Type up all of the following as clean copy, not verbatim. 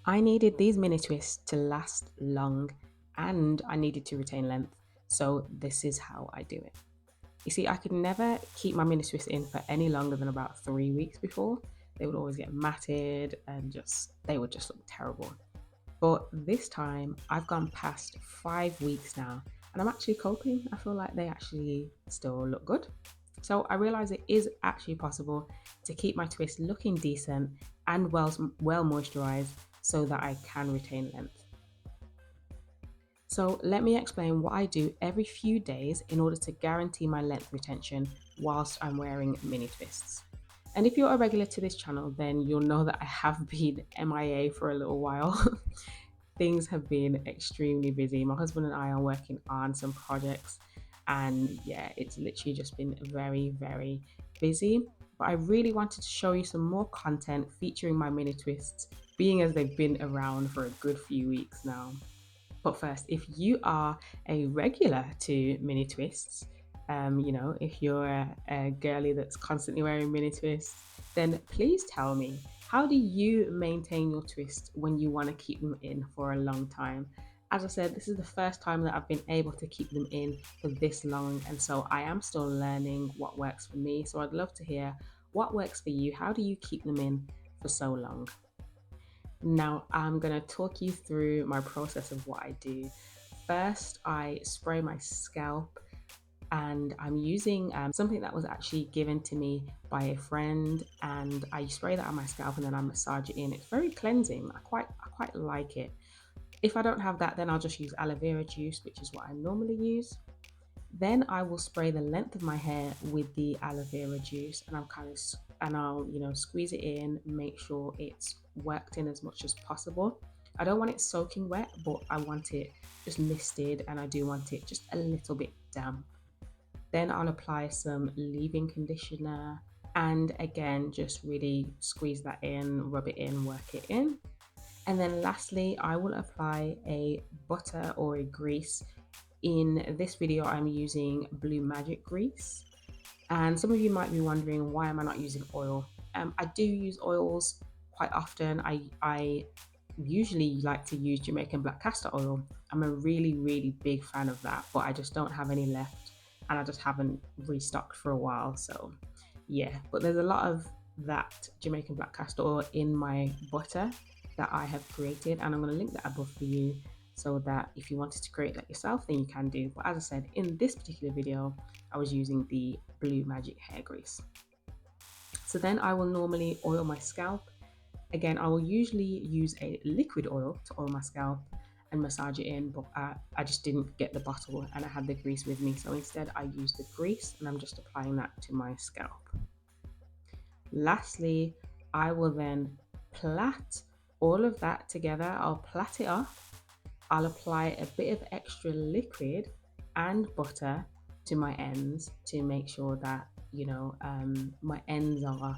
I needed these mini twists to last long and I needed to retain length. So this is how I do it. You see, I could never keep my mini twists in for any longer than about 3 weeks before. They would always get matted and they would just look terrible. But this time I've gone past 5 weeks now and I'm actually coping. I feel like they actually still look good. So I realize it is actually possible to keep my twist looking decent and well moisturized so that I can retain length. So let me explain what I do every few days in order to guarantee my length retention whilst I'm wearing mini twists. And if you're a regular to this channel, then you'll know that I have been MIA for a little while. Things have been extremely busy. My husband and I are working on some projects, and yeah, it's literally just been very, very busy. But I really wanted to show you some more content featuring my mini twists, being as they've been around for a good few weeks now. But first, if you are a regular to mini twists, if you're a girly that's constantly wearing mini twists, then please tell me, how do you maintain your twists when you want to keep them in for a long time? As I said, this is the first time that I've been able to keep them in for this long, and so I am still learning what works for me. So I'd love to hear what works for you. How do you keep them in for so long? Now, I'm going to talk you through my process of what I do. First, I spray my scalp, and I'm using something that was actually given to me by a friend, and I spray that on my scalp and then I massage it in. It's very cleansing. I quite like it. If I don't have that, then I'll just use aloe vera juice, which is what I normally use. Then I will spray the length of my hair with the aloe vera juice, and I'll squeeze it in, make sure it's worked in as much as possible. I don't want it soaking wet, but I want it just misted, and I do want it just a little bit damp. Then I'll apply some leave-in conditioner, and again just really squeeze that in, rub it in, work it in. And then lastly, I will apply a butter or a grease. In this video, I'm using Blue Magic grease. And some of you might be wondering, why am I not using oil? I do use oils quite often. I usually like to use Jamaican black castor oil. I'm a really, really big fan of that, but I just don't have any left and I just haven't restocked for a while. So yeah, but there's a lot of that Jamaican black castor oil in my butter that I have created, and I'm going to link that above for you so that if you wanted to create that yourself, then you can do. But as I said, in this particular video, I was using the Blue Magic hair grease. So then I will normally oil my scalp. Again, I will usually use a liquid oil to oil my scalp and massage it in, but I just didn't get the bottle and I had the grease with me. So instead I used the grease and I'm just applying that to my scalp. Lastly, I will then plait all of that together. I'll plait it off. I'll apply a bit of extra liquid and butter to my ends to make sure that, my ends are,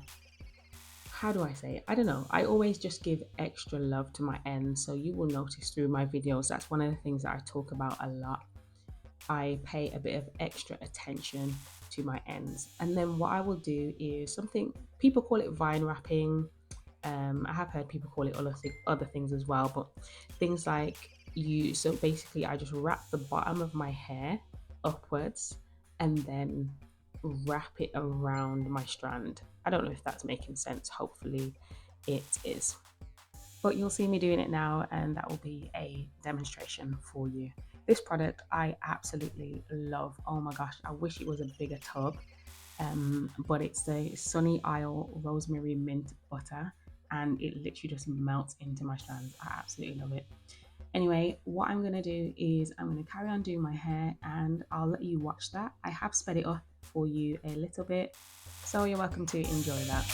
how do I say it? I don't know. I always just give extra love to my ends. So you will notice through my videos, that's one of the things that I talk about a lot. I pay a bit of extra attention to my ends. And then what I will do is something, people call it vine wrapping. I have heard people call it other things as well, but things like so basically I just wrap the bottom of my hair upwards and then wrap it around my strand. I don't know if that's making sense. Hopefully it is. But you'll see me doing it now, and that will be a demonstration for you. This product I absolutely love. Oh my gosh, I wish it was a bigger tub. But it's the Sunny Isle Rosemary Mint Butter, and it literally just melts into my strands. I absolutely love it. Anyway, what I'm going to do is I'm going to carry on doing my hair and I'll let you watch that. I have sped it up for you a little bit, so you're welcome to enjoy that.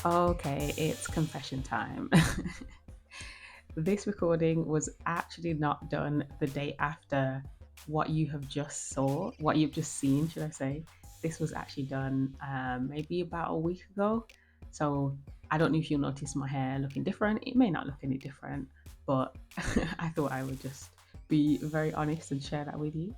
Okay, it's confession time. This recording was actually not done the day after what you have just saw, what you've just seen, should I say. This was actually done maybe about a week ago. So I don't know if you'll notice my hair looking different. It may not look any different, but I thought I would just be very honest and share that with you.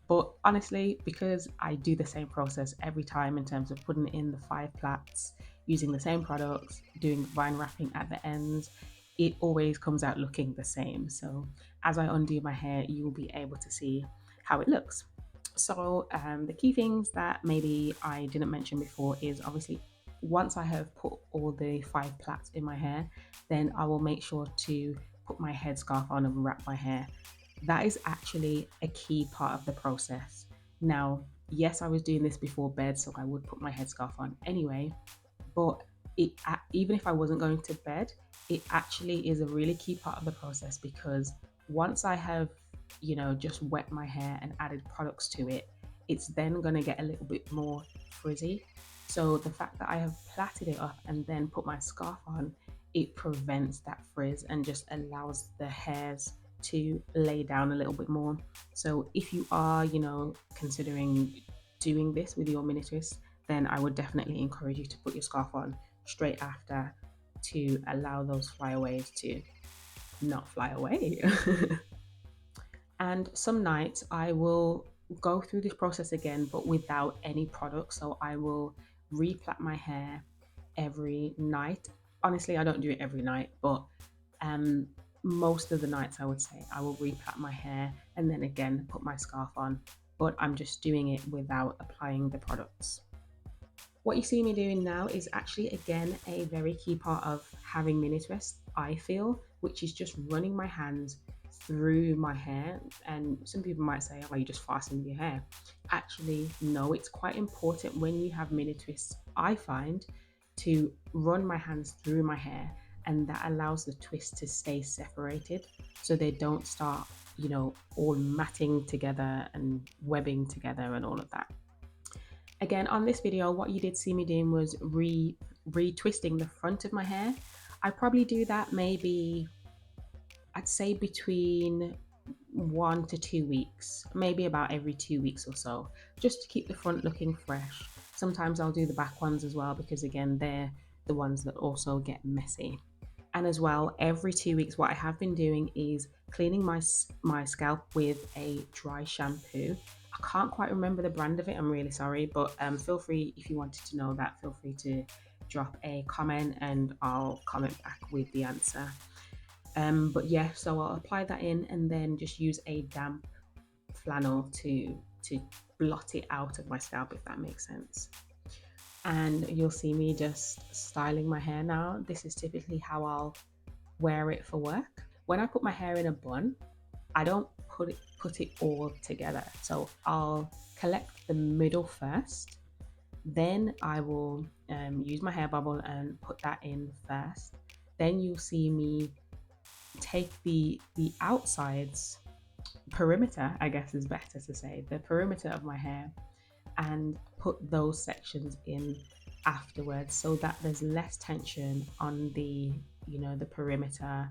But honestly, because I do the same process every time in terms of putting in the 5 plaits, using the same products, doing vine wrapping at the ends, it always comes out looking the same. So as I undo my hair, you will be able to see how it looks. So the key things that maybe I didn't mention before is obviously once I have put all the 5 plaits in my hair, then I will make sure to put my headscarf on and wrap my hair. That is actually a key part of the process. Now, yes, I was doing this before bed, so I would put my headscarf on anyway, but even if I wasn't going to bed, it actually is a really key part of the process because once I have, just wet my hair and added products to it, it's then going to get a little bit more frizzy. So the fact that I have plaited it up and then put my scarf on, it prevents that frizz and just allows the hairs to lay down a little bit more. So if you are, considering doing this with your mini twist, then I would definitely encourage you to put your scarf on straight after to allow those flyaways to not fly away. And some nights I will go through this process again, but without any product. So I will replat my hair every night. Honestly, I don't do it every night, but um, most of the nights I would say I will replat my hair and then again put my scarf on, but I'm just doing it without applying the products. What you see me doing now is actually, again, a very key part of having mini twists, I feel, which is just running my hands through my hair. And some people might say, oh, you just fasten your hair. Actually, no, it's quite important when you have mini twists, I find, to run my hands through my hair, and that allows the twist to stay separated so they don't start, all matting together and webbing together and all of that. Again, on this video, what you did see me doing was retwisting the front of my hair. I probably do that maybe, I'd say between 1 to 2 weeks, maybe about every 2 weeks or so, just to keep the front looking fresh. Sometimes I'll do the back ones as well because again, they're the ones that also get messy. And as well, every 2 weeks, what I have been doing is cleaning my scalp with a dry shampoo. I can't quite remember the brand of it. I'm really sorry, but feel free, if you wanted to know that, feel free to drop a comment and I'll comment back with the answer. But yeah, so I'll apply that in and then just use a damp flannel to blot it out of my scalp, if that makes sense. And you'll see me just styling my hair now. This is typically how I'll wear it for work. When I put my hair in a bun, I don't put it all together. So I'll collect the middle first, then I will use my hair bubble and put that in first. Then you'll see me take the outsides, perimeter, I guess is better to say, the perimeter of my hair, and put those sections in afterwards so that there's less tension on the perimeter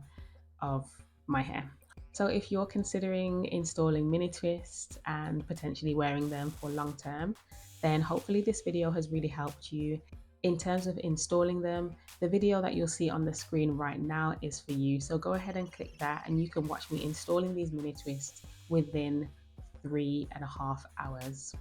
of my hair. So if you're considering installing mini twists and potentially wearing them for long term, then hopefully this video has really helped you. In terms of installing them, the video that you'll see on the screen right now is for you. So go ahead and click that and you can watch me installing these mini twists within 3.5 hours.